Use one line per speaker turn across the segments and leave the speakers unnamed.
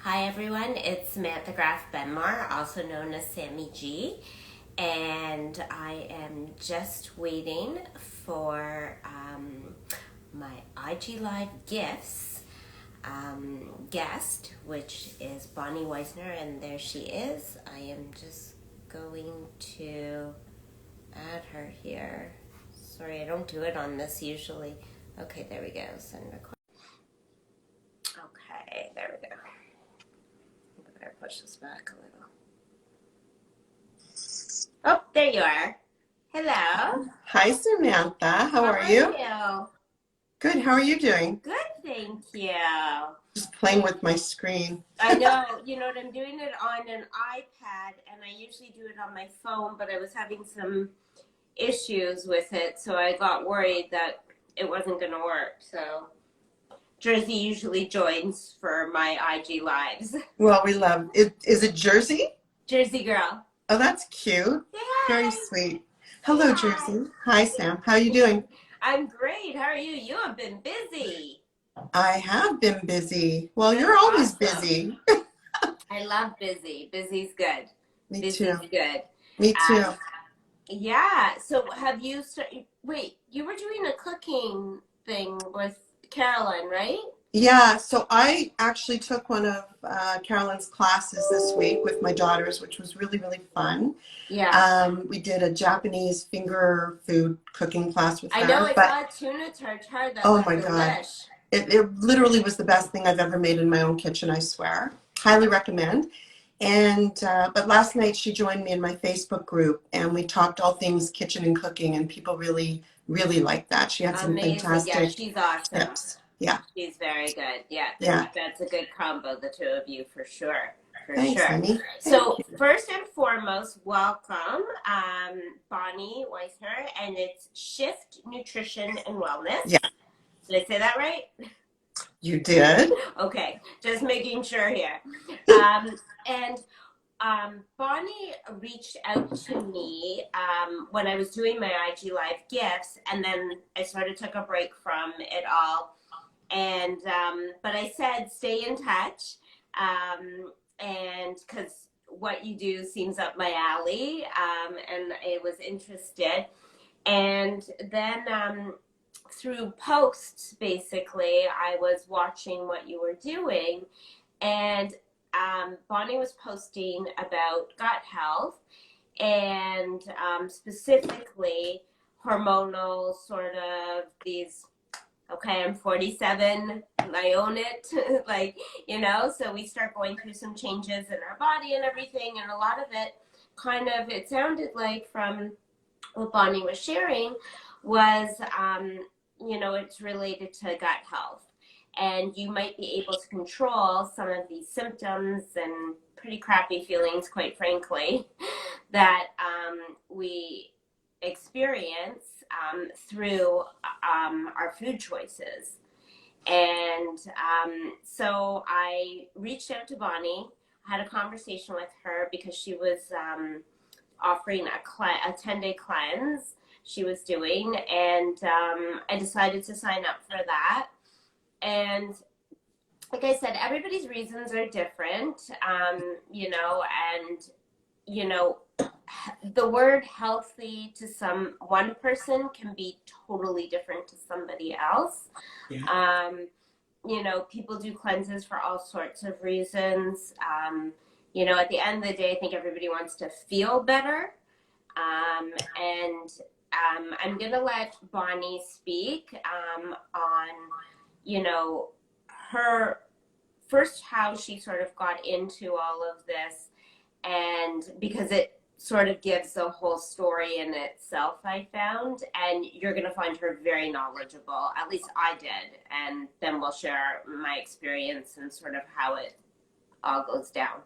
Hi everyone, it's Samantha Graf Benmar, also known as Sammy G, and I am just waiting for my IG Live Gifts guest, which is Bonnie Wisener, and there she is. I am just going to add her here. Sorry, I don't do it on this usually. Okay, there we go. Send request. Okay, there we go. Better push this back a little. Oh, there you are. Hello.
Hi, Samantha. How
How
are
are
you?
you?
Good. How are you doing?
Good, thank you.
Just playing with my screen.
I know, what I'm doing it on an iPad, and I usually do it on my phone, but I was having some issues with it, so I got worried that it wasn't going to work. So Jersey usually joins for my IG lives.
Well, we love it. Is it Jersey?
Jersey girl.
Oh, that's cute.
Say
Very
hi.
sweet.
Say
Hello,
hi.
Jersey. Hi, Sam. How are you doing?
I'm great. How are you? You have been busy.
I have been busy. Well,
That's
you're always
awesome.
busy.
I love busy. Busy's good.
Me
Busy's
too.
good.
Me too.
Yeah. So have you wait, you were doing a cooking thing with Carolyn, right?
Yeah, so I actually took one of Carolyn's classes this week with my daughters, which was really, really fun.
Yeah.
We did a Japanese finger food cooking class with
I know
her,
I
but
saw a tuna tartare that
oh
looked
my God.
delish.
It literally was the best thing I've ever made in my own kitchen, I swear. Highly recommend. And but last night she joined me in my Facebook group and we talked all things kitchen and cooking and people really, really liked that. She had some
Amazing. Yeah,
fantastic
she's awesome.
tips. Yeah,
She's very good. Yeah,
yeah.
that's a good combo, the two of you, for sure. For
Thanks,
sure.
honey. Thank
So,
you.
first and foremost, welcome, Bonnie Wisener, and it's Shift Nutrition and
Yeah,
Wellness. Did I say that right?
you did.
Okay, just making sure here. And Bonnie reached out to me when I was doing my IG Live gifts, and then I sort of took a break from it all. And but I said stay in touch, and because what you do seems up my alley, and I was interested. And then through posts, basically, I was watching what you were doing, and Bonnie was posting about gut health and specifically hormonal sort of these. Okay, I'm 47, I own it, so we start going through some changes in our body and everything, and a lot of it it sounded like from what Bonnie was sharing was, it's related to gut health. And you might be able to control some of these symptoms and pretty crappy feelings, quite frankly, that we experience through our food choices. And so I reached out to Bonnie, had a conversation with her because she was offering a 10-day cleanse she was doing, and I decided to sign up for that. And like I said, everybody's reasons are different, and you know, the word healthy to one person can be totally different to somebody else.
Yeah.
People do cleanses for all sorts of reasons. At the end of the day, I think everybody wants to feel better. And I'm going to let Bonnie speak on, her first, how she sort of got into all of this, and because it sort of gives the whole story in itself, I found, and you're going to find her very knowledgeable. At least I did, and then we'll share my experience and sort of how it all goes down.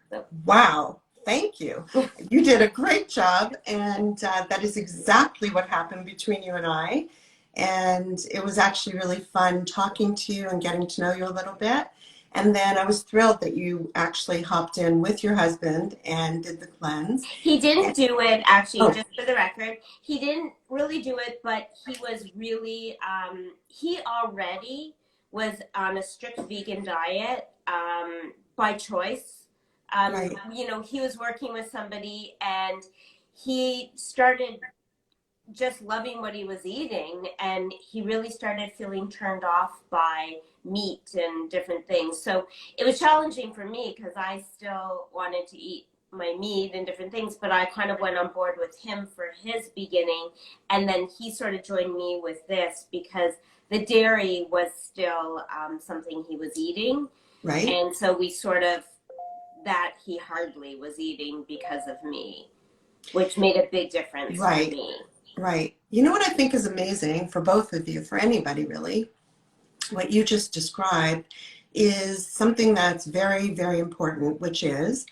So.
Wow. Thank you. You did a great job, and that is exactly what happened between you and I. And it was actually really fun talking to you and getting to know you a little bit. And then I was thrilled that you actually hopped in with your husband and did the cleanse.
He didn't do it, actually,
Oh,
just for the record. He didn't really do it, but he was really, he already was on a strict vegan diet by choice.
Right.
You know, he was working with somebody and he started just loving what he was eating, and he really started feeling turned off by meat and different things. So it was challenging for me because I still wanted to eat my meat and different things, but I kind of went on board with him for his beginning, and then he sort of joined me with this because the dairy was still something he was eating,
Right.
and so we sort of, that he hardly was eating because of me, which made a big difference for
Right.
me.
Right. You know what I think is amazing for both of you, for anybody really, what you just described is something that's very, very important, which is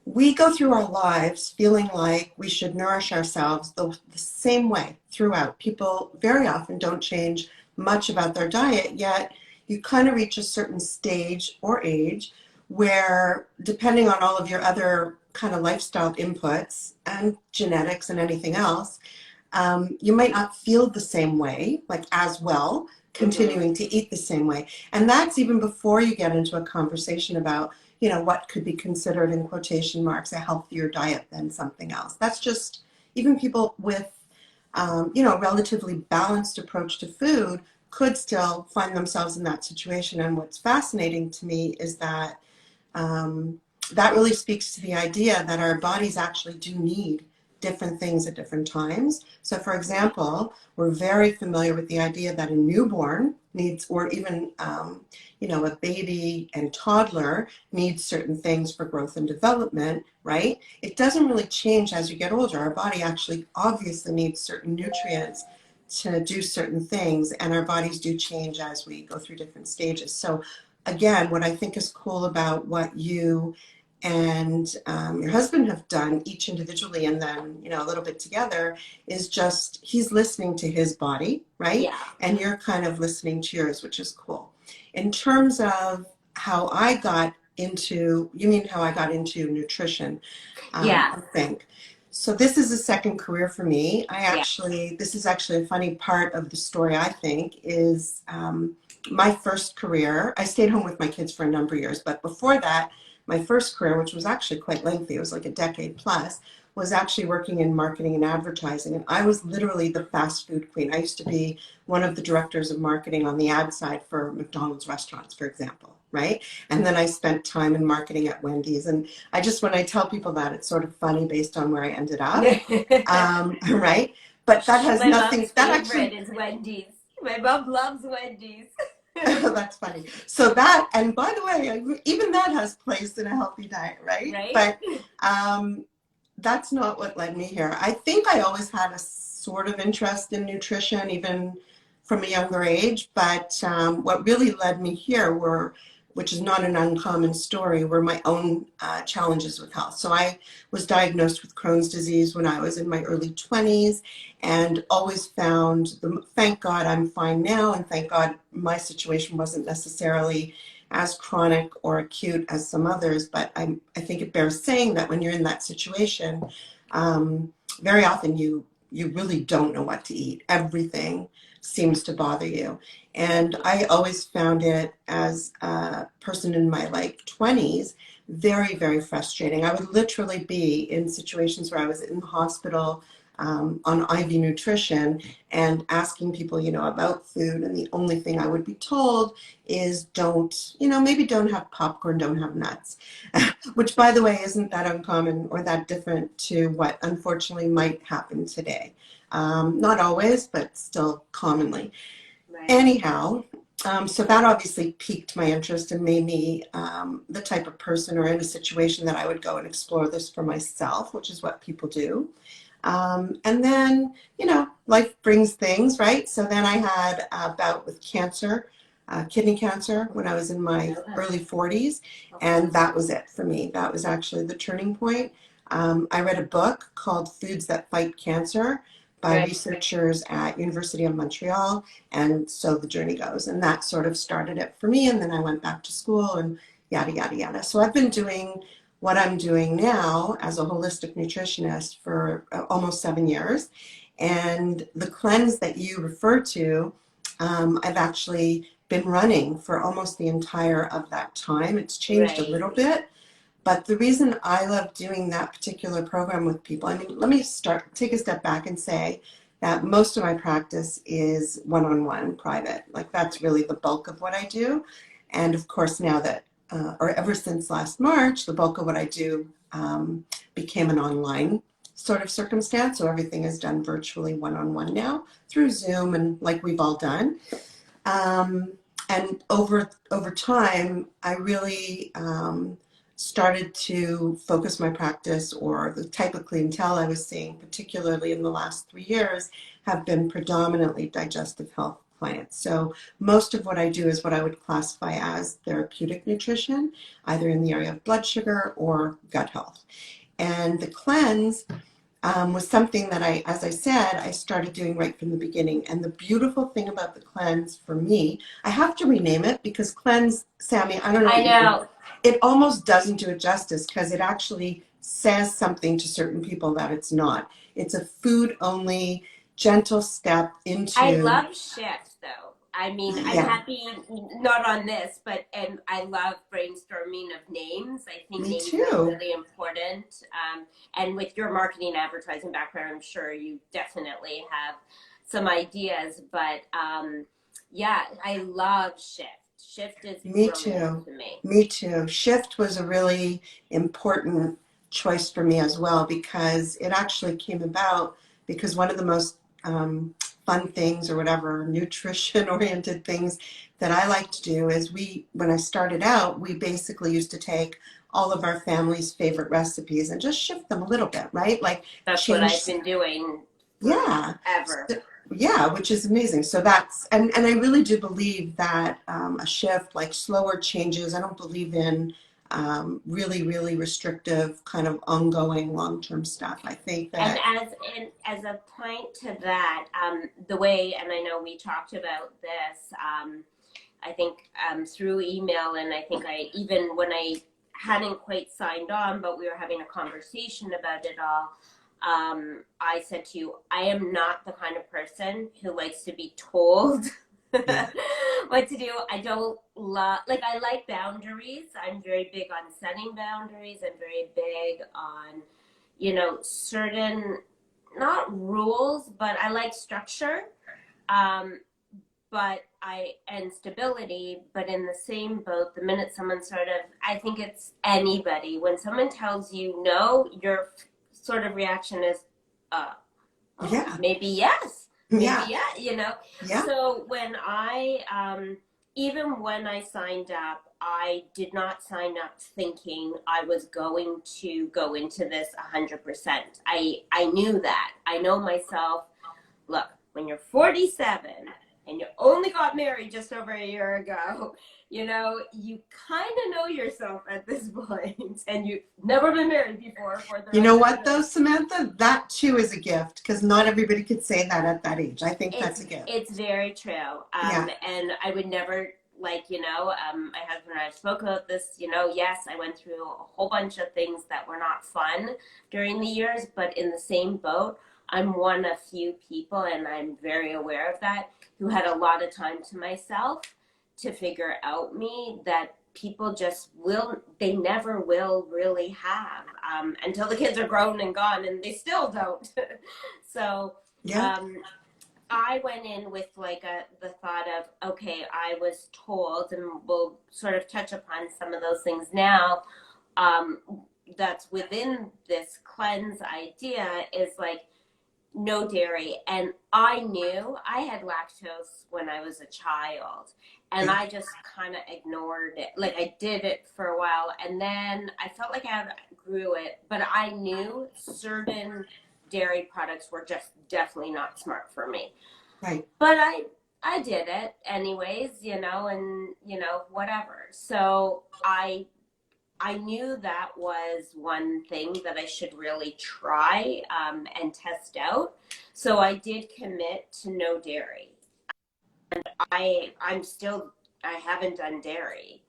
we go through our lives feeling like we should nourish ourselves the same way throughout. People very often don't change much about their diet, yet you kind of reach a certain stage or age where, depending on all of your other kind of lifestyle inputs and genetics and anything else, you might not feel the same way, like as well,
Mm-hmm.
continuing to eat the same way. And that's even before you get into a conversation about, you know, what could be considered in quotation marks a healthier diet than something else. That's just even people with, you know, a relatively balanced approach to food could still find themselves in that situation. And what's fascinating to me is that um, that really speaks to the idea that our bodies actually do need different things at different times. So, for example, we're very familiar with the idea that a newborn needs, or even, you know, a baby and toddler needs certain things for growth and development, right? It doesn't really change as you get older. Our body actually obviously needs certain nutrients to do certain things, and our bodies do change as we go through different stages. So, again, what I think is cool about what you and your husband have done, each individually and then, you know, a little bit together, is just he's listening to his body, right?
Yeah.
And you're kind of listening to yours, which is cool. In terms of how I got into, you mean how I got into nutrition,
Yeah.
I think. So this is a second career for me.
Yeah.
This is actually a funny part of the story, I think, is my first career. I stayed home with my kids for a number of years, but before that, my first career, which was actually quite lengthy, it was like a decade plus, was actually working in marketing and advertising. And I was literally the fast food queen. I used to be one of the directors of marketing on the ad side for McDonald's restaurants, for example, right? And then I spent time in marketing at Wendy's. And I just, when I tell people that, it's sort of funny based on where I ended up, right? But that has
My mom's
nothing, that
favorite
actually,
is Wendy's. My mom loves Wendy's.
that's funny. So that, and by the way, even that has place in a healthy diet, right?
Right?
But um, that's not what led me here. I think I always had a sort of interest in nutrition, even from a younger age. But what really led me here were, which is not an uncommon story, were my own challenges with health. So I was diagnosed with Crohn's disease when I was in my early 20s and always found, thank God I'm fine now, and thank God my situation wasn't necessarily as chronic or acute as some others, but I think it bears saying that when you're in that situation, very often you really don't know what to eat. Everything seems to bother you. And I always found it as a person in my like 20s very, very frustrating. I would literally be in situations where I was in the hospital on IV nutrition and asking people, you know, about food. And the only thing I would be told is don't, you know, maybe don't have popcorn, don't have nuts, which by the way, isn't that uncommon or that different to what unfortunately might happen today. Not always, but still commonly.
Right.
Anyhow, so that obviously piqued my interest and made me the type of person or in a situation that I would go and explore this for myself, which is what people do. And then, you know, life brings things, right? So then I had a bout with cancer, kidney cancer, when I was in
I
my
know that.
early 40s.
Okay.
And that was it for me. That was actually the turning point. I read a book called Foods That Fight Cancer by
Right.
researchers at University of Montreal. And so the journey goes. And that sort of started it for me. And then I went back to school and yada, yada, yada. So I've been doing what I'm doing now as a holistic nutritionist for almost 7 years. And the cleanse that you refer to, I've actually been running for almost the entire of that time. It's changed a
Right.
little bit, but the reason I love doing that particular program with people, I mean, let me take a step back and say that most of my practice is one-on-one private. Like that's really the bulk of what I do. And of course, now that, or ever since last March, the bulk of what I do became an online sort of circumstance. So everything is done virtually one-on-one now through Zoom and like we've all done. Um, and over time, I really started to focus my practice, or the type of clientele I was seeing, particularly in the last 3 years, have been predominantly digestive health clients. So most of what I do is what I would classify as therapeutic nutrition, either in the area of blood sugar or gut health. And the cleanse was something that as I said, I started doing right from the beginning. And the beautiful thing about the cleanse for me, I have to rename it because cleanse, Sammy, I don't know
I
what you think.
know.
It almost doesn't do it justice because it actually says something to certain people that it's not. It's a food only, gentle step
I
into,
love Shift though. I mean, I'm
yeah,
happy not on this, but and I love brainstorming of names. I think
me
names are
too.
really important. And with your marketing advertising background, I'm sure you definitely have some ideas. But yeah, I love Shift. Shift is
Me
brilliant
too.
to me.
Me too. Shift was a really important choice for me as well because it actually came about because one of the most fun things or whatever nutrition oriented things that I like to do is when I started out, we basically used to take all of our family's favorite recipes and just shift them a little bit, right? Like
That's what I've
change,
been doing
yeah.
forever.
Yeah, which is amazing. So and I really do believe that a shift, like slower changes, I don't believe in really, really restrictive kind of ongoing long-term stuff. I think
And
that,
as a point to that, the way, and I know we talked about this, I think through email, and I think I even when I hadn't quite signed on, but we were having a conversation about it all. I said to you, I am not the kind of person who likes to be told
yeah,
what to do. I don't love, like, I like boundaries. I'm very big on setting boundaries. I'm very big on, certain, not rules, but I like structure. Um, and stability, but in the same boat, the minute someone I think it's anybody, when someone tells you no, your sort of reaction is, oh,
yeah,
maybe yes, maybe
yeah,
yeah.
yeah,
So even when I signed up, I did not sign up thinking I was going to go into this 100%. I knew that. I know myself. Look, when you're 47 and you only got married just over a year ago, you kind of know yourself at this point, and you've never been married before for the
You know
record.
what though, Samantha? That too is a gift because not everybody could say that at that age. I think
It's
that's a gift.
it's very true.
Yeah.
And I would never my husband and I spoke about this. Yes, I went through a whole bunch of things that were not fun during the years, but in the same boat, I'm one of few people, and I'm very aware of that, who had a lot of time to myself to figure out me that people just they never will really have until the kids are grown and gone, and they still don't. So
Yeah.
um, I went in with the thought of, okay, I was told, and we'll sort of touch upon some of those things now. Um, that's within this cleanse idea is like no dairy, and I knew I had lactose when I was a child, and
Yeah.
I just kind of ignored it. Like I did it for a while, and then I felt like I outgrew it, but I knew certain dairy products were just definitely not smart for me.
Right.
But I did it anyways, and whatever. So I knew that was one thing that I should really try and test out. So I did commit to no dairy. I haven't done dairy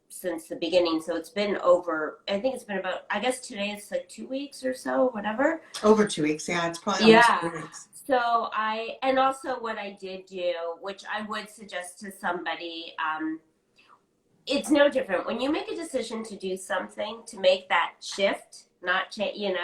since the beginning. So it's been I think it's been about, I guess today it's like 2 weeks or so, whatever.
Over 2 weeks. Yeah. It's probably almost
Yeah.
3 weeks.
And also what I did do, which I would suggest to somebody, it's no different. When you make a decision to do something, to make that shift, not change,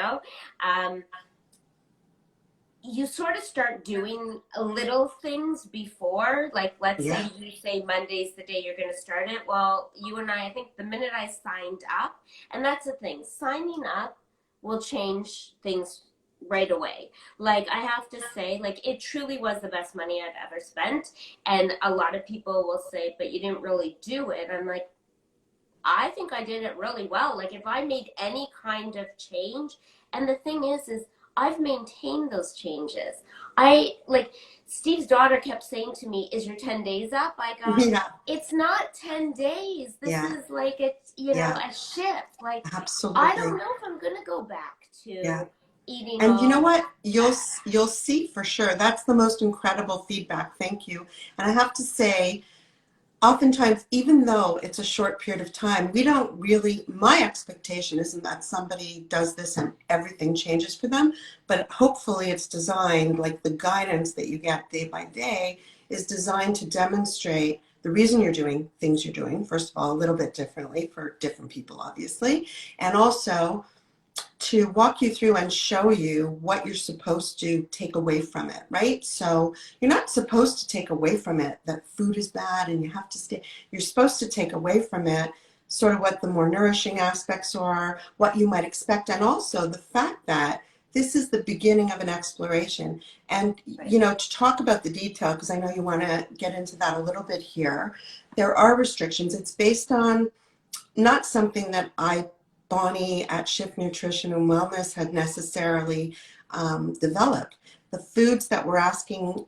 you sort of start doing little things before, like let's say
Yeah.
you say Monday's the day you're going to start it. Well, you and I think the minute I signed up, and that's the thing, signing up will change things right away. Like I have to say, like it truly was the best money I've ever spent. And a lot of people will say, but you didn't really do it. I'm like, I think I did it really well. Like if I made any kind of change, and the thing is I've maintained those changes. I like Steve's daughter kept saying to me, "Is your 10 days up?" I go,
Yeah.
"It's not 10 days. This
Yeah.
is like it's
Yeah.
a shift. Like I don't
Absolutely.
know if I'm gonna go back
Yeah.
to eating
And you know
all
what?
that."
You'll see for sure. That's the most incredible feedback. Thank you. And I have to say, oftentimes, even though it's a short period of time, we don't really, my expectation isn't that somebody does this and everything changes for them, but hopefully it's designed, like the guidance that you get day by day is designed to demonstrate the reason you're doing things you're doing, first of all, a little bit differently for different people, obviously, and also to walk you through and show you what you're supposed to take away from it, right? So you're not supposed to take away from it that food is bad and you have to stay. You're supposed to take away from it sort of what the more nourishing aspects are, what you might expect, and also the fact that this is the beginning of an exploration. And,
Right.
to talk about the detail, because I know you want to get into that a little bit here, there are restrictions. It's based on not something that Bonnie at Shift Nutrition and Wellness had necessarily developed. The foods that we're asking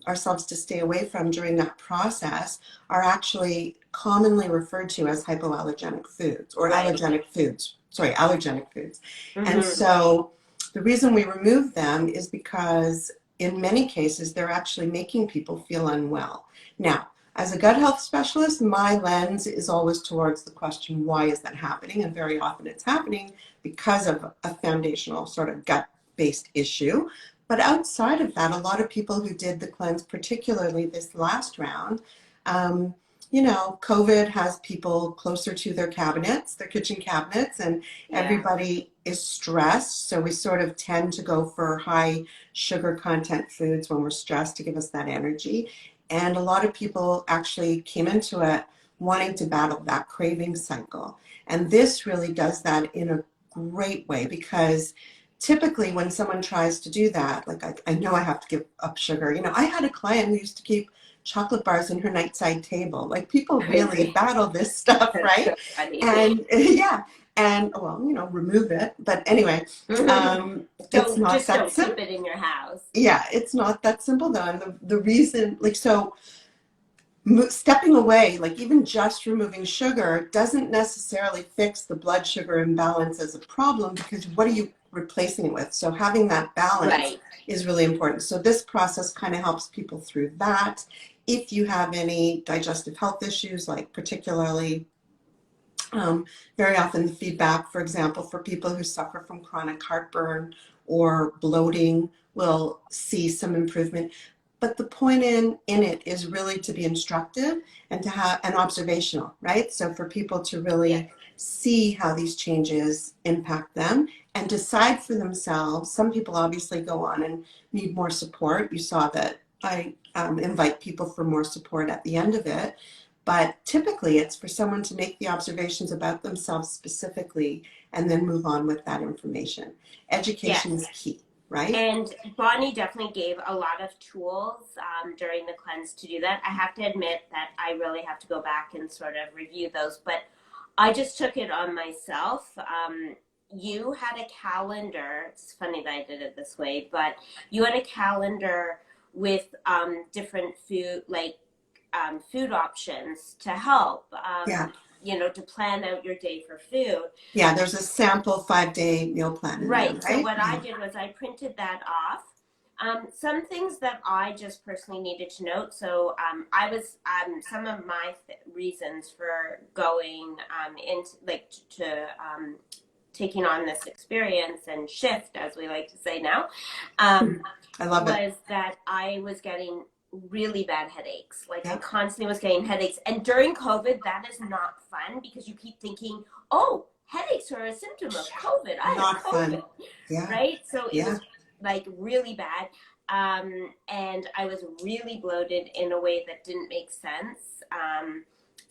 ourselves to stay away from during that process are actually commonly referred to as hypoallergenic foods or
Right.
allergenic foods. Sorry, allergenic foods. And
Mm-hmm.
so the reason we remove them is because in many cases they're actually making people feel unwell. Now, as a gut health specialist, my lens is always towards the question, why is that happening? And very often it's happening because of a foundational sort of gut-based issue. But outside of that, a lot of people who did the cleanse, particularly this last round, um, COVID has people closer to their cabinets, their kitchen cabinets, and
Yeah.
everybody is stressed. So we sort of tend to go for high sugar content foods when we're stressed to give us that energy. And a lot of people actually came into it wanting to battle that craving cycle. And this really does that in a great way because typically when someone tries to do that, like I know I have to give up sugar. I had a client who used to keep chocolate bars in her nightside table. Like people really
Crazy.
battle this stuff,
That's so
right?
funny.
And yeah, and well, remove it. But anyway, it's
Don't
not
just
that
don't keep
simple.
it in your house.
Yeah, it's not that simple though. And the reason, like, so stepping away, like even just removing sugar, doesn't necessarily fix the blood sugar imbalance as a problem because what are you replacing it with? So having that balance
Right.
is really important. So this process kind of helps people through that. If you have any digestive health issues, like particularly very often the feedback, for example, for people who suffer from chronic heartburn or bloating will see some improvement. But the point in it is really to be instructive and to have an observational, right? So for people to
Yeah.
really see how these changes impact them and decide for themselves. Some people obviously go on and need more support. You saw that I invite people for more support at the end of it. But typically, it's for someone to make the observations about themselves specifically and then move on with that information. Education
Yes.
is key, right?
And Bonnie definitely gave a lot of tools during the cleanse to do that. I have to admit that I really have to go back and sort of review those, but I just took it on myself. You had a calendar. It's funny that I did it this way, but you had a calendar with different food, like food options to help,
Yeah.
to plan out your day for food.
Yeah, there's a sample 5-day meal plan in there,
Right. So
right?
what I
Yeah.
did was I printed that off. Some things that I just personally needed to note. So I was some of my reasons for going into like to taking on this experience and shift, as we like to say now,
I love it.
was that I was getting really bad headaches. Like I
Yeah.
constantly was getting headaches. And during COVID, that is not fun because you keep thinking, oh, headaches are a symptom of COVID. I have
Not fun.
COVID,
Yeah.
right? So it
Yeah.
was like really bad. And I was really bloated in a way that didn't make sense.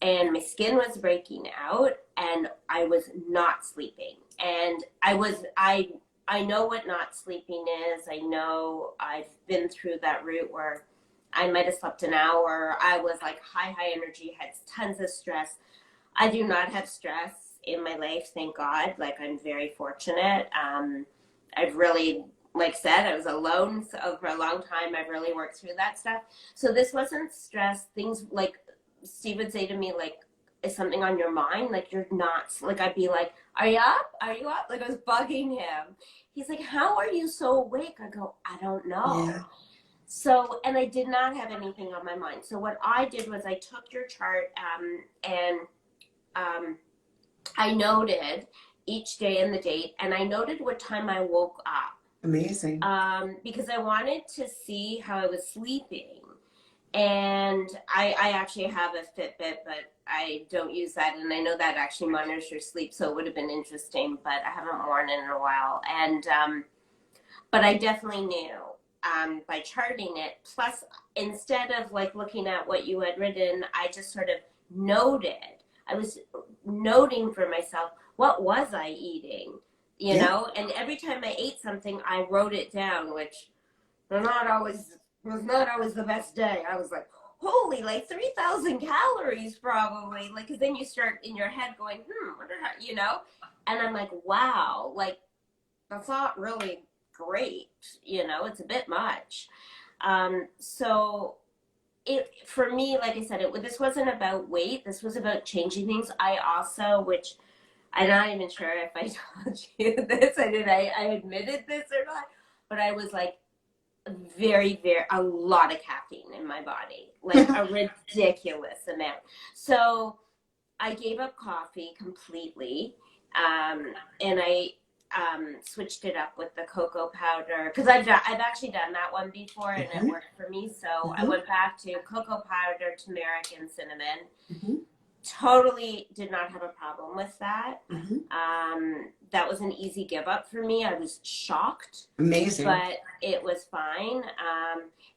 And my skin was breaking out and I was not sleeping. And I know what not sleeping is. I know I've been through that route where I might have slept an hour. I was like high energy, had tons of stress. I do not have stress in my life, thank God. Like I'm very fortunate. I've really, like said, I was alone for a long time. I've really worked through that stuff. So this wasn't stress. Things like Steve would say to me, like, is something on your mind? Like you're not, like I'd be like, are you up? Are you up? Like I was bugging him. He's like, how are you so awake? I go, I don't know.
Yeah.
So, and I did not have anything on my mind. So what I did was I took your chart and I noted each day and the date, and I noted what time I woke up.
Amazing.
Because I wanted to see how I was sleeping. And I actually have a Fitbit, but I don't use that. And I know that actually monitors your sleep, so it would have been interesting, but I haven't worn it in a while. And, but I definitely knew by charting it. Plus, instead of like looking at what you had written, I just sort of noted. I was noting for myself, what was I eating? You know? And every time I ate something, I wrote it down, which was not always the best day. I was like, holy, like 3,000 calories probably. Like, because then you start in your head going, wonder how, you know? And I'm like, wow, like, that's not really great. You know, it's a bit much. So it, for me, like I said, this wasn't about weight. This was about changing things. I also, which I'm not even sure if I told you this, I admitted this or not, but I was like, a lot of caffeine in my body, like a ridiculous amount. So I gave up coffee completely, and I switched it up with the cocoa powder because I've actually done that one before and it worked for me. So I went back to cocoa powder, turmeric, and cinnamon. Totally did not have a problem with that. That was an easy give up for me. I was shocked.
Amazing.
But it was fine.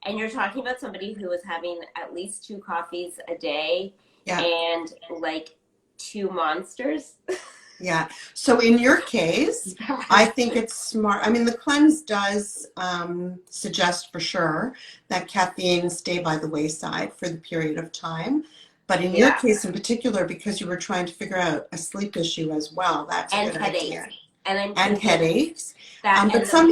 And you're talking about somebody who was having at least 2 coffees a day and like 2 monsters.
Yeah. So in your case, I think it's smart. I mean, the cleanse does suggest for sure that caffeine stay by the wayside for the period of time. But in your case in particular, because you were trying to figure out a sleep issue as well, that's a good idea.
And
headaches. But some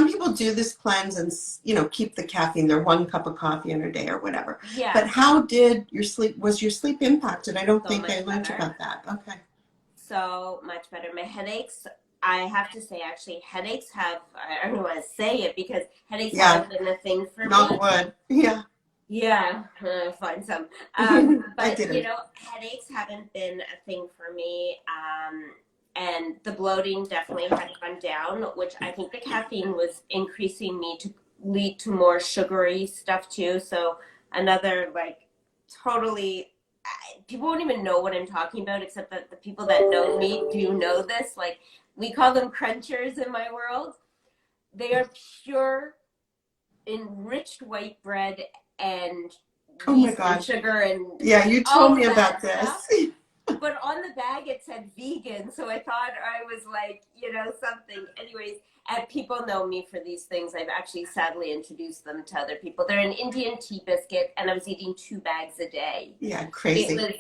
people do this cleanse and, you know, keep the caffeine, their 1 cup of coffee in a day or whatever.
Yeah.
But how did your sleep, was your sleep impacted? I don't think I learned about that. Okay.
So much better. My headaches, I have to say, actually, headaches have, I don't want to say it because headaches haven't been a thing for me.
Knock wood. Yeah.
Yeah, find some. But, you know, headaches haven't been a thing for me. And the bloating definitely had gone down, which I think the caffeine was increasing me to lead to more sugary stuff too. So another like totally, people won't even know what I'm talking about, except that the people that know me do know this. Like we call them crunchers in my world. They are pure enriched white bread and yeast and sugar and
you told me about this.
But on the bag it said vegan, so I thought I was like, you know, something. Anyways, and people know me for these things. I've actually sadly introduced them to other people. They're an Indian tea biscuit, and I was eating 2 bags a day.
Yeah, crazy.
It was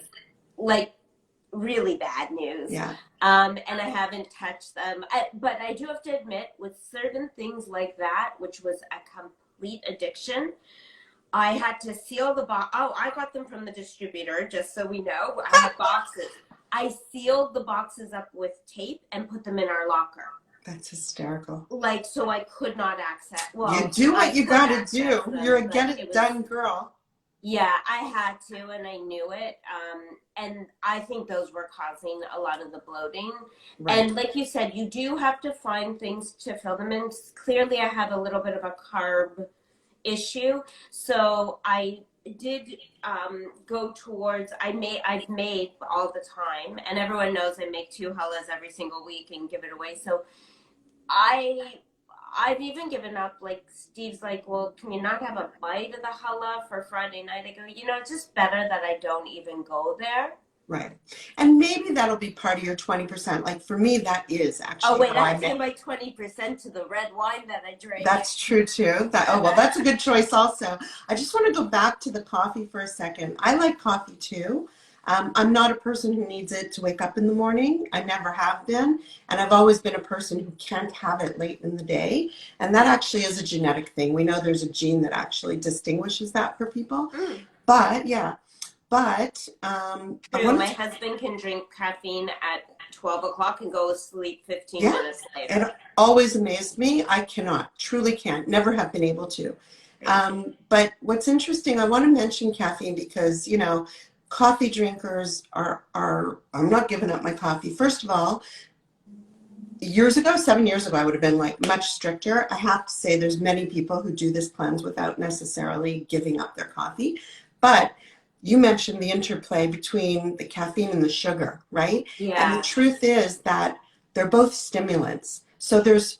like really bad news.
Yeah.
And I haven't touched them. But I do have to admit, with certain things like that, which was a complete addiction, I had to seal the box. Oh, I got them from the distributor, just so we know. I had boxes. I sealed the boxes up with tape and put them in our locker.
That's hysterical.
Like, so I could not access. Well,
you do what you got to do. You're a get it done girl.
Yeah, I had to, and I knew it. And I think those were causing a lot of the bloating.
Right.
And like you said, you do have to find things to fill them in. Clearly, I have a little bit of a carb issue, so I did go towards. I've made all the time, and everyone knows I make two hullas every single week and give it away. So I I've even given up. Like Steve's like, well, can you not have a bite of the challah for Friday night? I go, it's just better that I don't even go there.
Right. And maybe that'll be part of your 20%. Like for me, that is
Oh
actually
wait,
how I
I'd say
make.
my 20% to the red wine that I drink.
That's true too. Oh well, that's a good choice also. I just want to go back to the coffee for a second. I like coffee too. I'm not a person who needs it to wake up in the morning. I never have been. And I've always been a person who can't have it late in the day. And that actually is a genetic thing. We know there's a gene that actually distinguishes that for people.
Mm,
But yeah, I
true.
wanted
My
to,
husband can drink caffeine at 12 o'clock and go to sleep 15
yeah,
minutes later.
it always amazed me. I cannot, truly can't, never have been able to. But what's interesting, I want to mention caffeine because, coffee drinkers are, I'm not giving up my coffee. First of all, years ago, 7 years ago, I would have been like much stricter. I have to say there's many people who do this cleanse without necessarily giving up their coffee. But you mentioned the interplay between the caffeine and the sugar, right? And the
Yeah,
truth is that they're both stimulants. So there's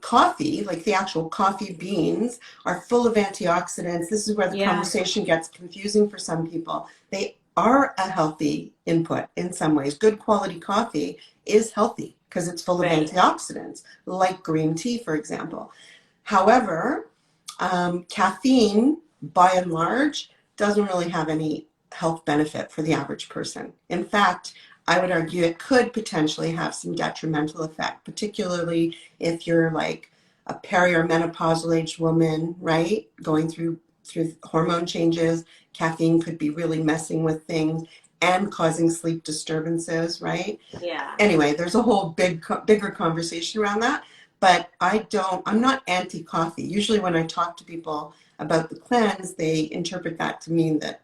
coffee, like the actual coffee beans, are full of antioxidants. This is where the
yeah,
conversation gets confusing for some people. They are a healthy input in some ways. Good quality coffee is healthy because it's full of
right.
antioxidants, like green tea, for example. However, caffeine, by and large, doesn't really have any health benefit for the average person. In fact, I would argue it could potentially have some detrimental effect, particularly if you're like a peri or menopausal aged woman, right? Going through hormone changes, caffeine could be really messing with things and causing sleep disturbances, right?
Yeah.
Anyway, there's a whole bigger conversation around that. But I'm not anti-coffee. Usually when I talk to people about the cleanse, they interpret that to mean that,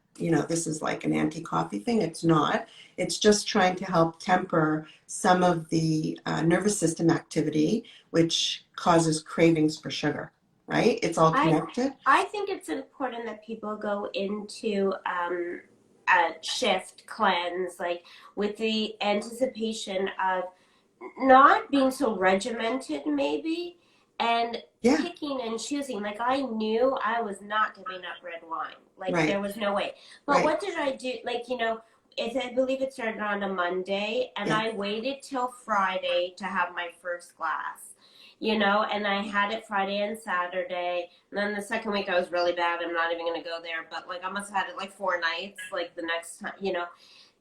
this is like an anti-coffee thing. It's not. It's just trying to help temper some of the nervous system activity, which causes cravings for sugar, right? It's all
I
connected.
I think it's important that people go into a shift cleanse, like with the anticipation of not being so regimented, maybe, and
Yeah,
picking and choosing. Like I knew I was not giving up red wine. Like
right,
there was no way. But
right.
what did I do? Like I believe it started on a Monday, and
Yeah,
I waited till Friday to have my first glass. And I had it Friday and Saturday. And then the second week I was really bad. I'm not even going to go there, but like I must have had it like 4 nights, like the next time.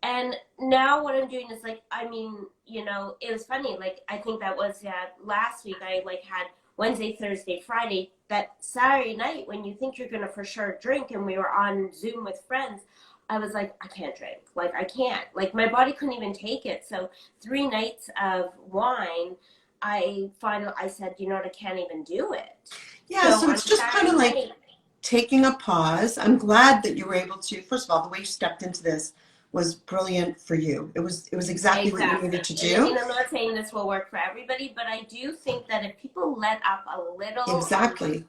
And now what I'm doing is like, it was funny. Like I think that was last week. I like had Wednesday, Thursday, Friday. That Saturday night when you think you're gonna for sure drink, and we were on Zoom with friends. I was like, I can't drink. Like I can't. Like my body couldn't even take it. So 3 nights of wine, I said, I can't even do it.
yeah.
So
So
on
it's just kind of
Saturday
like
night,
taking a pause. I'm glad that you were able to, first of all, the way you stepped into this was brilliant for you. It was exactly what you needed
exactly.
to
And
do.
I'm not saying this will work for everybody, but I do think that if people let up a little
Exactly.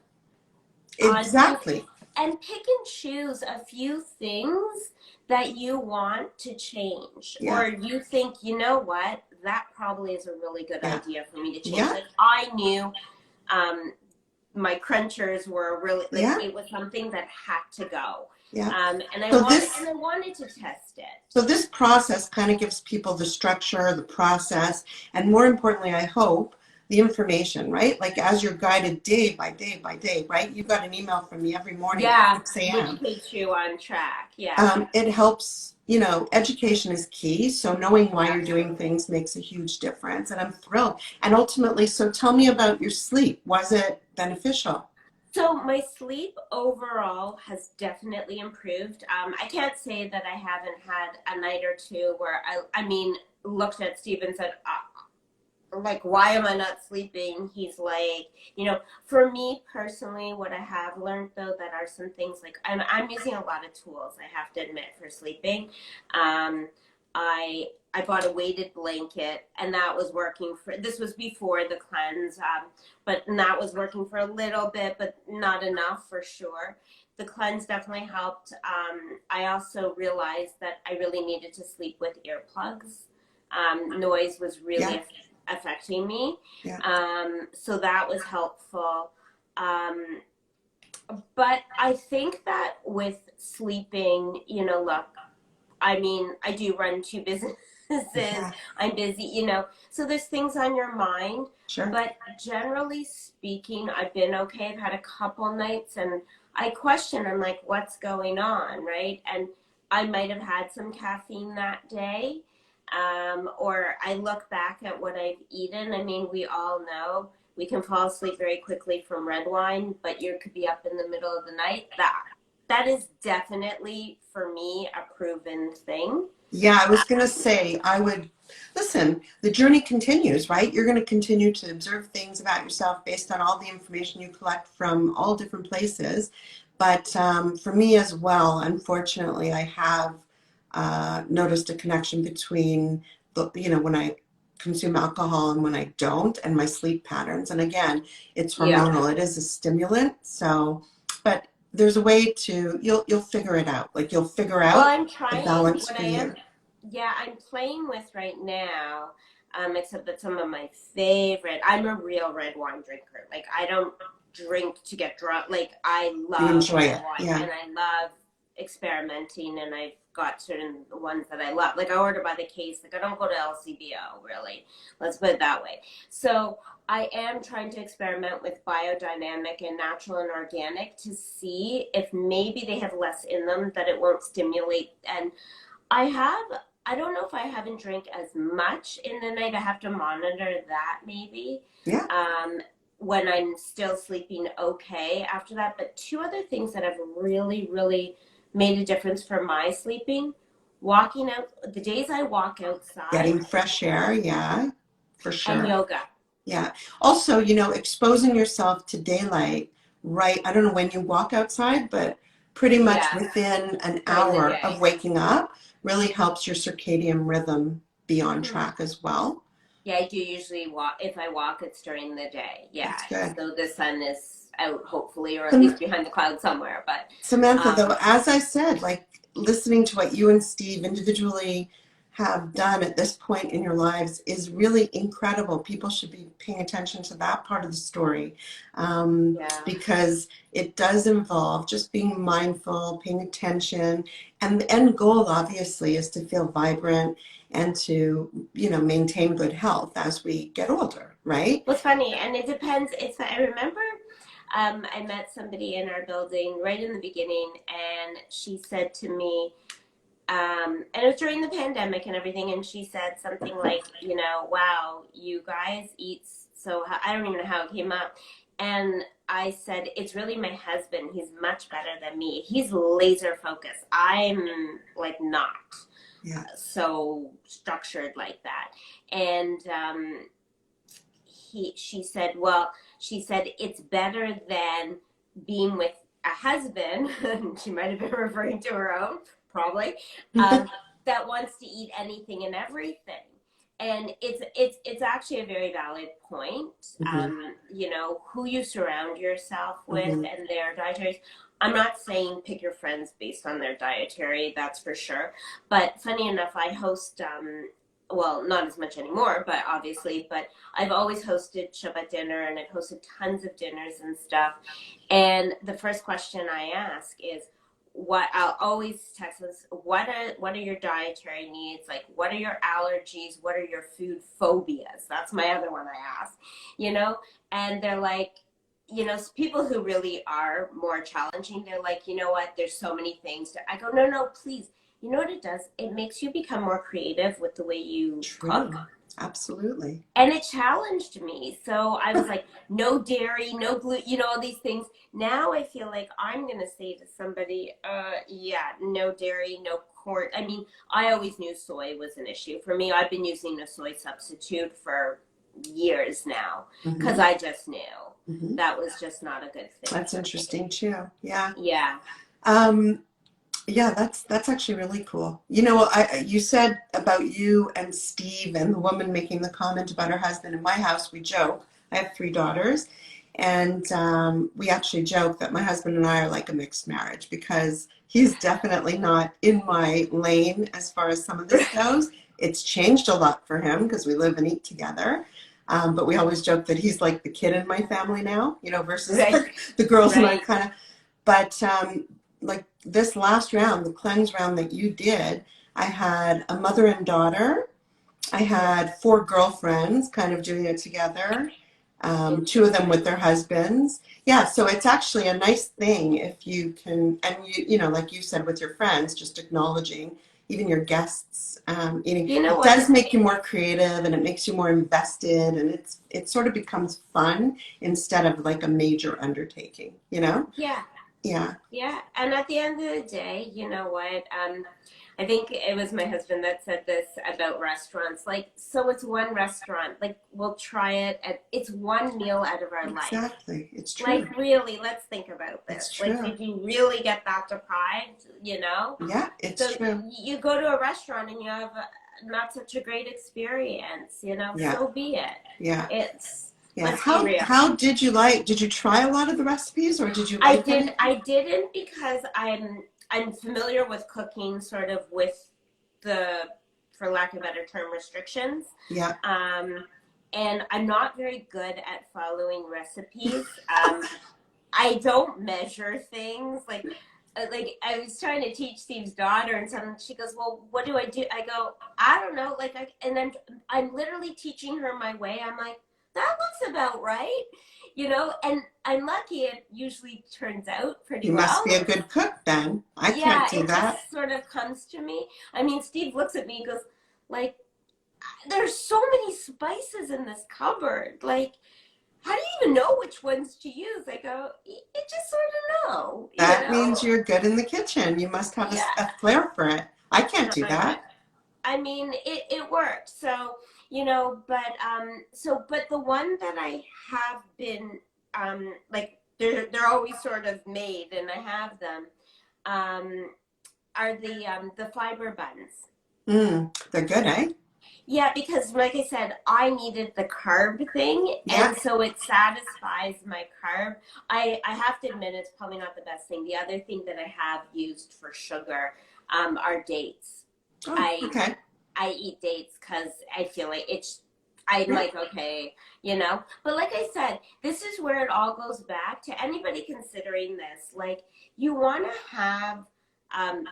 on things
Exactly.
and pick and choose a few things that you want to change,
Yeah.
or you think, what, that probably is a really good
Yeah.
idea for me to change.
Yeah.
Like I knew um, my crunchers were really like
Yeah.
it was something that had to go.
Yeah.
And I
So
wanted
this
and I wanted to test it.
so this process kind of gives people the structure, the process, and more importantly, I hope, the information, right? Like as you're guided day by day by day, right? You got an email from me every morning at
Yeah,
6
which
a.m.
keeps you on track. Yeah,
It helps, education is key. So knowing why you're doing
absolutely.
things makes a huge difference. And I'm thrilled. And ultimately, so tell me about your sleep. Was it beneficial?
So my sleep overall has definitely improved. I can't say that I haven't had a night or two where I mean, looked at Steve and said, like, why am I not sleeping? He's like, for me personally, what I have learned though, that are some things like I'm using a lot of tools, I have to admit, for sleeping. Um, I bought a weighted blanket, and that was working for. This was before the cleanse, but and that was working for a little bit, but not enough for sure. The cleanse definitely helped. I also realized that I really needed to sleep with earplugs. Noise was
Yeah,
really affecting me.
yeah,
So that was helpful. Um, but I think that with sleeping, look, I mean, I do run two businesses.
yeah,
I'm busy, so there's things on your mind.
sure.
But generally speaking, I've been okay. I've had a couple nights and I question, I'm like, what's going on, right? And I might have had some caffeine that day. Or I look back at what I've eaten. I mean, we all know we can fall asleep very quickly from red wine, but you could be up in the middle of the night. That is definitely for me a proven thing.
Yeah, I was going to say, I would listen, the journey continues, right? You're going to continue to observe things about yourself based on all the information you collect from all different places. But for me as well, unfortunately, I have noticed a connection between when I consume alcohol and when I don't, and my sleep patterns. And again, it's
Yeah.
hormonal. It is a stimulant. So, but there's a way to you'll figure it out. Like you'll figure
Well,
out
I'm
the
trying.
balance
What
for
I am,
you.
yeah, I'm playing with right now. Except that some of my favorite. I'm a real red wine drinker. Like, I don't drink to get drunk. Like, I
You
love
enjoy
red
it.
wine,
Yeah.
and I love experimenting, and I've got certain ones that I love. Like, I order by the case. Like, I don't go to LCBO, really. Let's put it that way. So I am trying to experiment with biodynamic and natural and organic to see if maybe they have less in them, that it won't stimulate. And I have, I don't know if I haven't drank as much in the night. I have to monitor that maybe.
Yeah.
Um, when I'm still sleeping okay after that. But two other things that have really, really made a difference for my sleeping: walking out, the days I walk outside,
Getting fresh air. Yeah, for
and
sure.
yoga.
Yeah. Also, exposing yourself to daylight, right? I don't know when you walk outside, but pretty much
Yeah,
within an
during the
hour of
day.
waking up really helps your circadian rhythm be on
Mm-hmm.
track as well.
Yeah, I do usually walk. If I walk, it's during the day. Yeah,
That's good.
so the sun is out, hopefully, or at
Sam-
least behind the clouds somewhere. But
Samantha,
um,
though, as I said, like listening to what you and Steve individually have done at this point in your lives is really incredible. People should be paying attention to that part of the story
yeah.
because it does involve just being mindful, paying attention, and the end goal, obviously, is to feel vibrant and to, maintain good health as we get older, right?
What's funny, and it depends. I remember I met somebody in our building right in the beginning, and she said to me, and it was during the pandemic and everything, and she said something like, wow, you guys eat so, I don't even know how it came up. And I said, it's really my husband. He's much better than me. He's laser focused. I'm like not
Yeah.
so structured like that. And she said it's better than being with a husband. She might have been referring to her own, probably, that wants to eat anything and everything. And it's actually a very valid point.
Mhm,
Who you surround yourself with
mhm.
and their dietaries. I'm not saying pick your friends based on their dietary, that's for sure. But funny enough, I host, well, not as much anymore, but obviously, but I've always hosted Shabbat dinner, and I've hosted tons of dinners and stuff. And the first question I ask is, what I'll always text us, what are your dietary needs? Like, what are your allergies? What are your food phobias? That's my other one I ask, you know? And they're like, people who really are more challenging, they're like, you know what, there's so many things I go, no, no, please. You know what it does? It makes you become more creative with the way you cook.
True. Absolutely.
And it challenged me. So I was like, no dairy, no gluten, all these things. Now I feel like I'm going to say to somebody, yeah, no dairy, no corn. I mean, I always knew soy was an issue. For me, I've been using a soy substitute for years now because
Mm-hmm.
I just knew
Mm-hmm.
that was just not a good thing
That's
for me.
interesting too. Yeah.
Yeah.
Um, yeah, that's actually really cool. You said about you and Steve and the woman making the comment about her husband. In my house, we joke. I have three daughters, and we actually joke that my husband and I are like a mixed marriage because he's definitely not in my lane as far as some of this goes. It's changed a lot for him because we live and eat together. But we always joke that he's like the kid in my family now, versus
Right.
the girls and I
Right.
kind of. But like this last round, the cleanse round that you did, I had a mother and daughter. I had four girlfriends kind of doing it together, two of them with their
Interesting.
husbands. Yeah, so it's actually a nice thing if you can, and like you said with your friends, just acknowledging even your guests eating.
You know
It
what?
does make you more creative and it makes you more invested, and it sort of becomes fun instead of like a major undertaking.
Yeah.
Yeah.
Yeah, and at the end of the day, you know what? I think it was my husband that said this about restaurants. Like, so it's one restaurant. Like, we'll try it, and it's one meal out of our life.
Exactly. It's true.
Like, really, let's think about
It's
this. Like,
true.
did you really get that deprived? You know?
Yeah, it's
So
true.
you go to a restaurant and you have not such a great experience.
Yeah.
So be it.
Yeah.
It's
Yeah.
let's be real.
How did you try a lot of the recipes or did you
I
like
did.
anything?
I didn't because I'm familiar with cooking, sort of with the, for lack of a better term, restrictions.
Yeah.
And I'm not very good at following recipes. I don't measure things like I was trying to teach Steve's daughter, and she goes, "Well, what do I do?" I go, "I don't know." And then I'm literally teaching her my way. I'm like, "That looks about right," And I'm lucky; it usually turns out pretty
You must be
well.
a good cook then. I can't
Yeah,
do
it
that.
just sort of comes to me. I mean, Steve looks at me and goes, "Like, there's so many spices in this cupboard. Like, how do you even know which ones to use?" I go, "You just sort of know, you
That
know?"
means you're good in the kitchen. You must have
Yeah,
a flair for it. I can't do
kind of.
that.
I mean, it worked. So, but the one that I have been, like, they're always sort of made, and I have them, um, are the fiber buns.
They're good, eh?
Yeah, because like I said, I needed the carb thing,
Yeah.
and so it satisfies my carb. I have to admit it's probably not the best thing. The other thing that I have used for sugar are dates.
Oh,
I
okay.
I eat dates because I feel like I'm
Yeah.
like, okay, But like I said, this is where it all goes back to anybody considering this. Like, you want to have I'm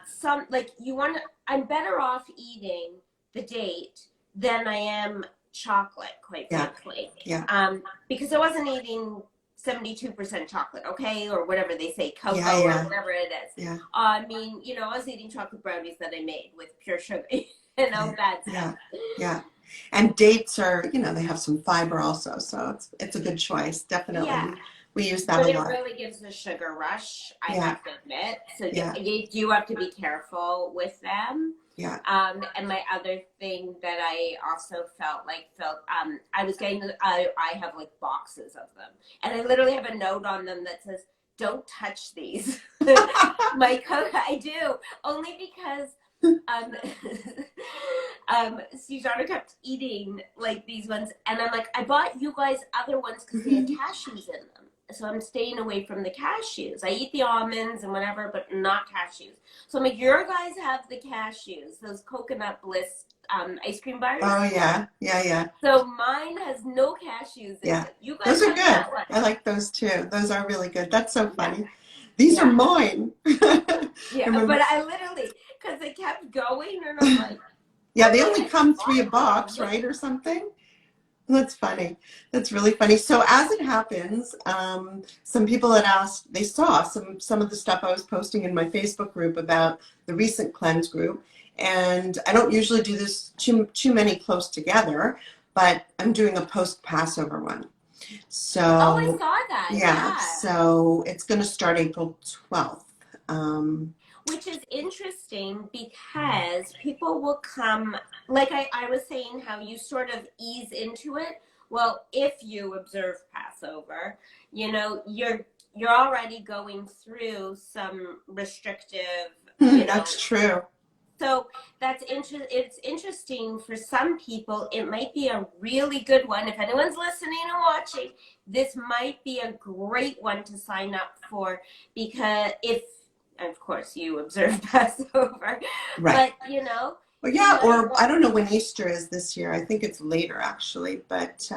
better off eating the date than I am chocolate, quite
Yeah.
frankly.
Yeah.
Because I wasn't eating 72% chocolate, okay, or whatever they say,
Yeah.
cocoa or
Yeah.
whatever it is.
Yeah.
I mean, I was eating chocolate brownies that I made with pure sugar,
Yeah.
bad
Yeah.
stuff.
Yeah. And dates are, they have some fiber also, so it's a good choice. Definitely.
Yeah,
We use that a
but it
lot.
really gives a sugar rush, I
Yeah.
have to admit. So
Yeah.
you do have to be careful with them.
Yeah.
And my other thing that I also I was getting, I have like boxes of them, and I literally have a note on them that says, "Don't touch these." My cook, I do, only because um, Steve's daughter kept eating like these ones, and I'm like, I bought you guys other ones because they had cashews in them. So I'm staying away from the cashews. I eat the almonds and whatever, but not cashews. So I'm like, your guys have the cashews, those coconut bliss ice cream bars.
Oh yeah. Yeah. Yeah.
So mine has no cashews in
Yeah.
it. You guys
Those are
have
good.
that one.
I like those too. Those are really good. That's so
Yeah.
funny. These are
Yeah.
mine.
Yeah.
Remember?
But I literally, because it kept going, and I'm like,
Yeah,
oh
they
my,
only
I
come
just
3 a
bought
box,
them.
right, or something? That's funny. That's really funny. So as it happens, some people had asked, they saw some of the stuff I was posting in my Facebook group about the recent cleanse group. And I don't usually do this too many close together, but I'm doing a post Passover one.
Oh, I
So
saw that.
yeah,
Yeah.
so it's going to start April 12th.
Which is interesting because people will come, like I was saying, how you sort of ease into it. Well, if you observe Passover, you're already going through some restrictive, you know,
That's true.
so it's interesting for some people. It might be a really good one. If anyone's listening and watching, this might be a great one to sign up for, because if, of course, you observe Passover,
Right.
but
Well,
you
yeah,
might
or
want.
I don't know when Easter is this year. I think it's later actually. But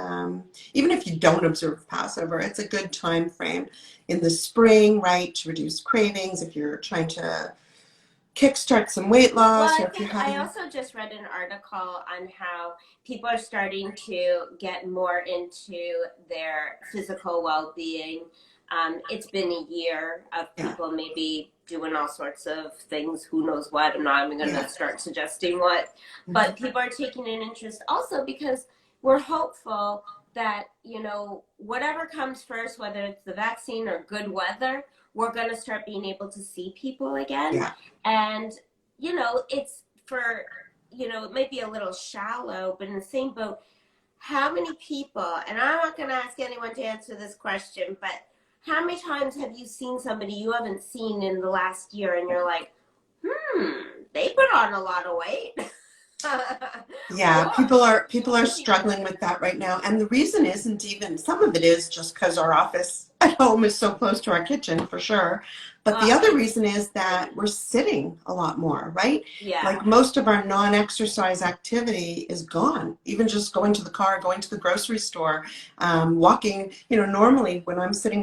even if you don't observe Passover, it's a good time frame in the spring, right, to reduce cravings if you're trying to kickstart some weight
Well,
loss
I
or if you're
think I
having.
also just read an article on how people are starting to get more into their physical well-being. It's been a year of
Yeah,
people maybe doing all sorts of things. Who knows what? I'm not even going
yeah.
to start suggesting what, but people are taking an interest also because we're hopeful that whatever comes first, whether it's the vaccine or good weather, we're going to start being able to see people again.
Yeah.
And it's for, it might be a little shallow, but in the same boat, how many people, and I'm not going to ask anyone to answer this question, but how many times have you seen somebody you haven't seen in the last year and you're like, they put on a lot of weight?
Yeah,
Or,
people are struggling with that right now. And the reason isn't even, some of it is just because our office at home is so close to our kitchen for sure. But the other
it's,
reason is that we're sitting a lot more, right?
yeah,
Like most of our non-exercise activity is gone. Even just going to the car, going to the grocery store, walking, normally when I'm seeing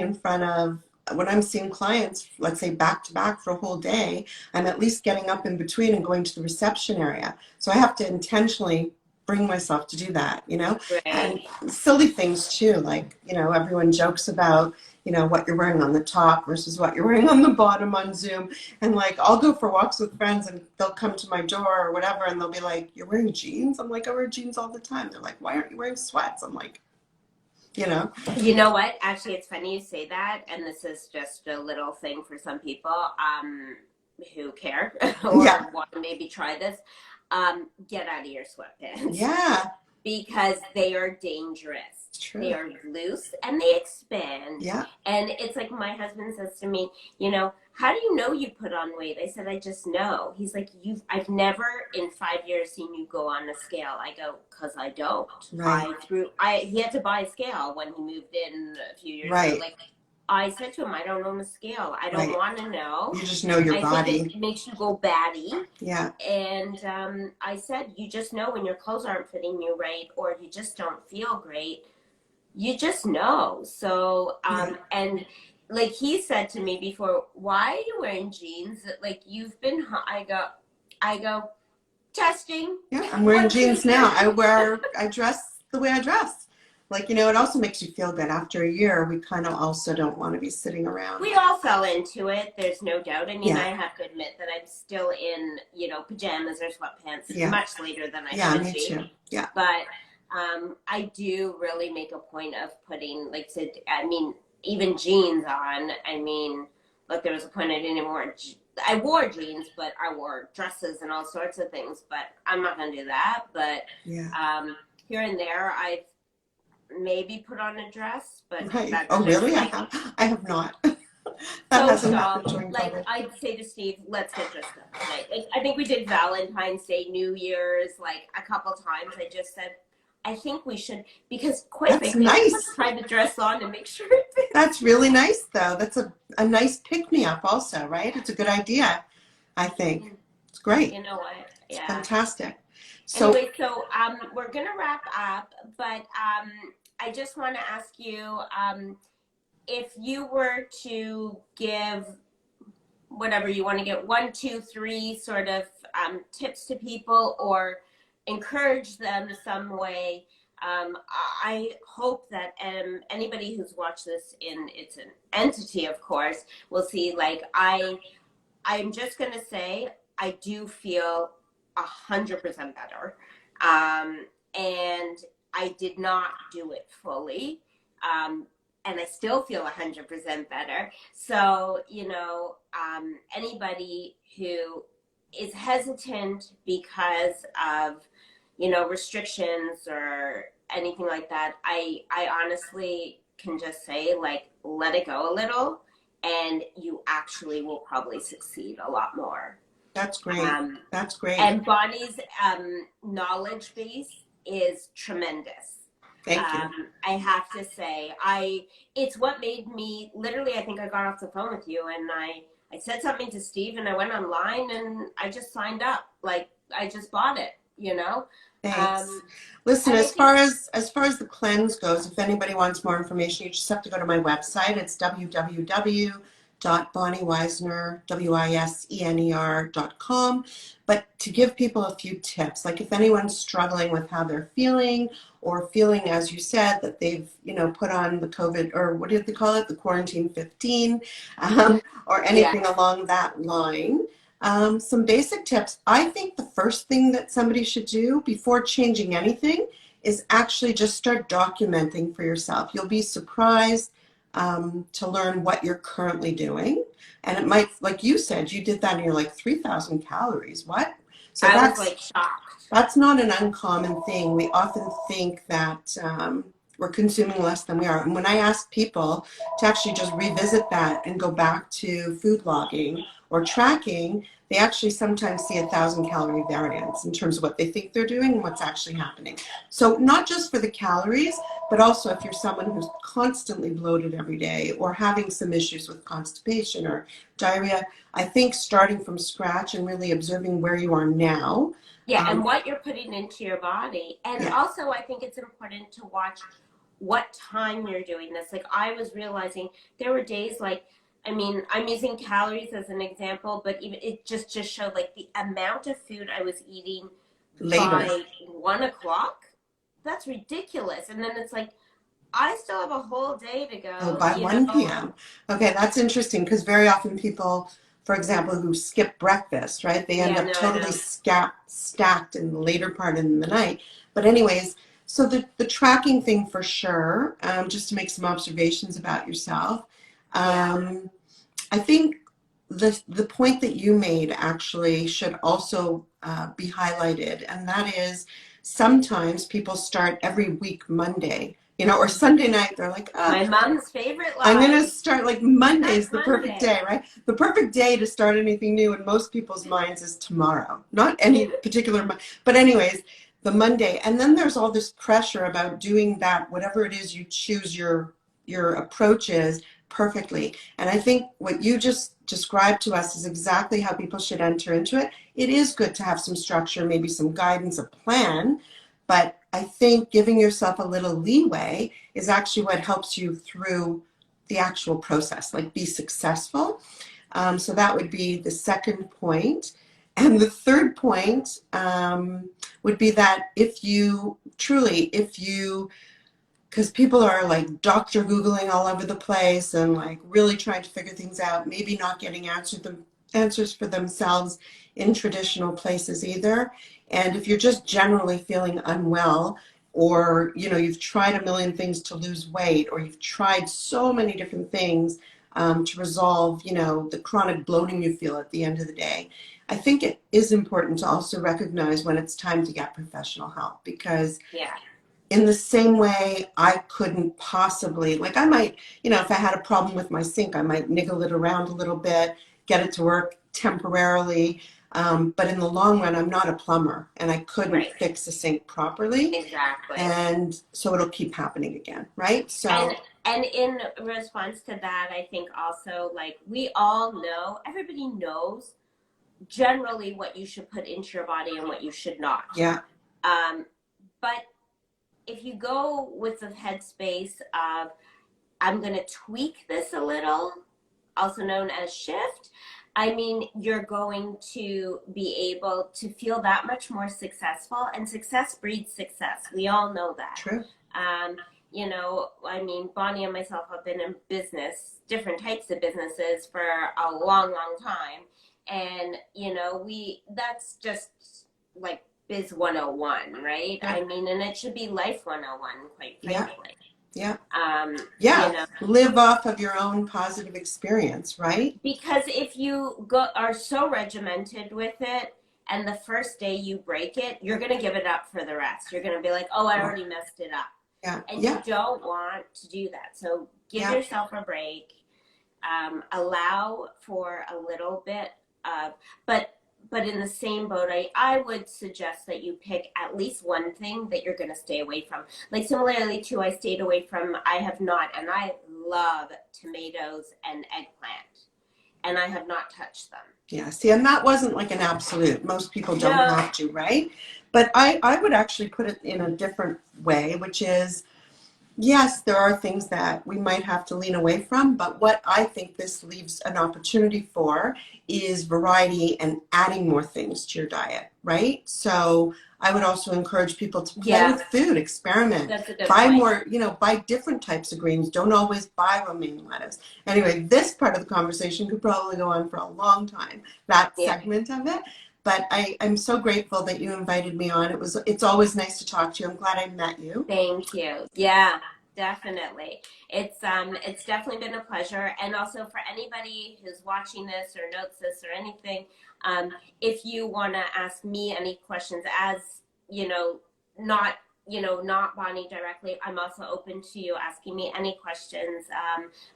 clients, let's say back to back for a whole day, I'm at least getting up in between and going to the reception area. So I have to intentionally bring myself to do that. And
right.
silly things too, like, everyone jokes about, what you're wearing on the top versus what you're wearing on the bottom on Zoom. And like, I'll go for walks with friends and they'll come to my door or whatever and they'll be like, "You're wearing jeans?" I'm like, "I wear jeans all the time." They're like, "Why aren't you wearing sweats?" I'm like, you know,
You know what? Actually, it's funny you say that, and this is just a little thing for some people who care
yeah,
or want to maybe try this. Get out of your sweatpants
yeah,
because they are dangerous.
it's
They
true.
are loose and they expand.
Yeah,
And it's like my husband says to me, how do you know you put on weight? I said, I just know. He's like, I've never in 5 years seen you go on a scale. I go, because I don't.
right,
He had to buy a scale when he moved in a few years ago.
right,
Like, I said to him, I don't own a scale. I don't
right.
want to know.
You just know your
I think
body.
it makes you go batty.
Yeah,
And I said, you just know when your clothes aren't fitting you right or you just don't feel great. You just know. So,
yeah,
and like he said to me before, why are you wearing jeans? Like you've been, I go, testing.
yeah. I'm wearing
One, two,
jeans now.
three.
I dress the way I dress. Like, it also makes you feel good. After a year, we kind of also don't want to be sitting around.
We all fell into it. There's no doubt. I mean,
Yeah,
I have to admit that I'm still in, pajamas or sweatpants
yeah,
much later than I
yeah,
should
me
be.
too. Yeah,
But I do really make a point of putting, I mean, even jeans on. I mean, look, there was a point I didn't even wear. I wore jeans, but I wore dresses and all sorts of things. But I'm not going to do that. But
yeah,
here and there, I've maybe put on a dress, but
right.
that's
Oh,
just
really? I
like
have. I have not. That hasn't
social.
happened during
Like
COVID.
I'd say to Steve, let's get dressed up tonight. Like I think we did Valentine's Day, New Year's, like a couple times. I just said, I think we should, because quite
That's
frankly, I just want to
nice.
try the dress on and make sure it fits
That's
me.
really nice, though. That's a nice pick me up, also, right? It's a good idea, I think. It's great.
You know what?
It's
Yeah.
fantastic. So,
Anyway, so we're gonna wrap up, but I just want to ask you, if you were to give whatever you want to get, one, two, three sort of tips to people or encourage them some way. I hope that anybody who's watched this in it's an entity, of course, will see. Like I'm just gonna say I do feel 100% better, and I did not do it fully. And I still feel 100% better. So, anybody who is hesitant because of, restrictions or anything like that, I honestly can just say, like, let it go a little, and you actually will probably succeed a lot more.
That's great.
Um,
That's great.
and Bonnie's knowledge base is tremendous.
Thank you.
I have to say, it's what made me literally. I think I got off the phone with you, and I said something to Steve, and I went online, and I just signed up. Like, I just bought it, you know.
Thanks.
Um,
Listen,
and I
as
think,
far as the cleanse goes, if anybody wants more information, you just have to go to my website. It's www.bonniewisener.com. But to give people a few tips, like if anyone's struggling with how they're feeling, or feeling, as you said, that they've, put on the COVID, or what did they call it, the quarantine 15, or
yeah,
anything along that line. Some basic tips. I think the first thing that somebody should do before changing anything is actually just start documenting for yourself. You'll be surprised to learn what you're currently doing. And it might, like you said, you did that and you're like 3,000 calories. What? So
I was
that's
like shocked.
that's not an uncommon thing. We often think that we're consuming less than we are. And when I ask people to actually just revisit that and go back to food logging or tracking, they actually sometimes see 1,000 calorie variance in terms of what they think they're doing and what's actually happening. So not just for the calories, but also if you're someone who's constantly bloated every day or having some issues with constipation or diarrhea, I think starting from scratch and really observing where you are now.
Yeah, and what you're putting into your body. And
Yeah.
also, I think it's important to watch what time you're doing this. Like, I was realizing there were days like, I mean, I'm using calories as an example, but even it just showed like the amount of food I was eating
Later.
by 1 o'clock. That's ridiculous. And then it's like, I still have a whole day to
Oh,
go,
by
you
1
know?
p.m. Okay, that's interesting because very often people, for example, who skip breakfast, right, they end
Yeah,
up
no, I
totally
know.
stacked in the later part in the night. But anyways, so the tracking thing for sure, just to make some observations about yourself.
Yeah.
Um, I think the point that you made actually should also be highlighted, and that is sometimes people start every week Monday, or Sunday night. They're like,
My mom's favorite
I'm going to
line.
start like Monday's
That's
the perfect day,
Monday.
right? The perfect day to start anything new in most people's minds is tomorrow, not any particular, but anyways, the Monday. And then there's all this pressure about doing that, whatever it is you choose your approach is perfectly. And I think what you just described to us is exactly how people should enter into it. It is good to have some structure, maybe some guidance, a plan, but I think giving yourself a little leeway is actually what helps you through the actual process, like be successful. So that would be the second point. And the third point would be that if you, because people are like Dr. Googling all over the place and like really trying to figure things out, maybe not getting answers for themselves in traditional places either. And if you're just generally feeling unwell, or you've tried a million things to lose weight, or you've tried so many different things to resolve the chronic bloating you feel at the end of the day, I think it is important to also recognize when it's time to get professional help, because
Yeah.
in the same way I couldn't possibly, like I might, if I had a problem with my sink, I might niggle it around a little bit, get it to work temporarily. But in the long run, I'm not a plumber and I couldn't
Right.
fix a sink properly.
Exactly.
And so it'll keep happening again, right?
And
So,
and in response to that, I think also, like, we all know, everybody knows generally what you should put into your body and what you should not.
yeah,
But if you go with the headspace of, I'm going to tweak this a little, also known as shift, I mean, you're going to be able to feel that much more successful, and success breeds success. We all know that.
true.
Um, I mean, Bonnie and myself have been in business, different types of businesses for a long, long time. And, that's just like biz 101, right?
Yeah,
I mean, and it should be life 101, quite
yeah,
frankly.
yeah,
Um, you
yeah.
know,
Live off of your own positive experience, right?
because if you are so regimented with it, and the first day you break it, you're going to give it up for the rest. You're going to be like, oh, I already messed it up.
Yeah.
And
Yeah.
you don't want to do that. So give
Yeah.
yourself a break. Allow for a little bit of, but in the same boat, I would suggest that you pick at least one thing that you're going to stay away from. Like similarly to I stayed away from, I have not, and I love tomatoes and eggplant, and I have not touched them.
Yeah, see, and that wasn't like an absolute. Most people don't
No.
have to, right? But I would actually put it in a different way, which is, yes, there are things that we might have to lean away from, but what I think this leaves an opportunity for is variety and adding more things to your diet, right? So I would also encourage people to play with food, experiment,
That's a good
buy
point.
more, buy different types of greens. Don't always buy romaine lettuce. Anyway, this part of the conversation could probably go on for a long time, that segment of it. But I'm so grateful that you invited me on. It's always nice to talk to you. I'm glad I met you.
Thank you. Yeah, definitely. It's definitely been a pleasure. And also for anybody who's watching this or notes this or anything, if you want to ask me any questions, as not Bonnie directly, I'm also open to you asking me any questions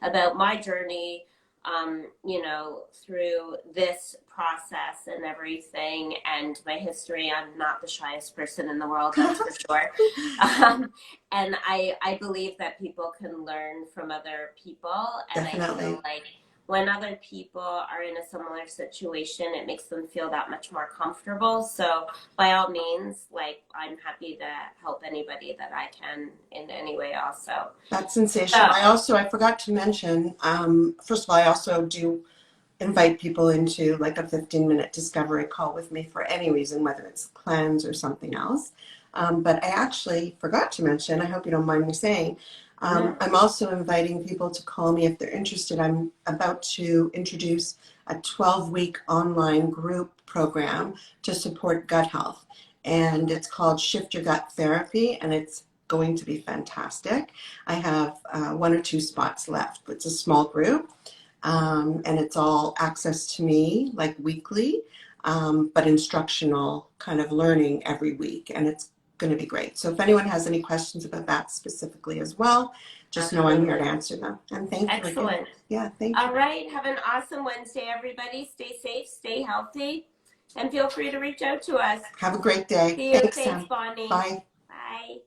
about my journey, through this process and everything, and my history. I'm not the shyest person in the world, that's for sure. And I believe that people can learn from other people, and
Definitely.
I feel like when other people are in a similar situation, it makes them feel that much more comfortable. So by all means, I'm happy to help anybody that I can in any way also.
That's sensational. I forgot to mention, first of all, I also do invite people into like a 15-minute discovery call with me for any reason, whether it's cleanse or something else. But I actually forgot to mention, I hope you don't mind me saying, I'm also inviting people to call me if they're interested. I'm about to introduce a 12-week online group program to support gut health. And it's called Shift Your Gut Therapy, and it's going to be fantastic. I have 1 or 2 spots left. It's a small group, and it's all access to me, like weekly, but instructional kind of learning every week. And it's going to be great. So if anyone has any questions about that specifically as well, just know I'm here to answer them. And thank you.
Excellent.
Yeah, thank you.
All right. Have an awesome Wednesday, everybody. Stay safe, stay healthy, and feel free to reach out to us.
Have a great day.
See you.
Thanks,
Thanks,
Sam.
Bonnie.
Bye.
Bye.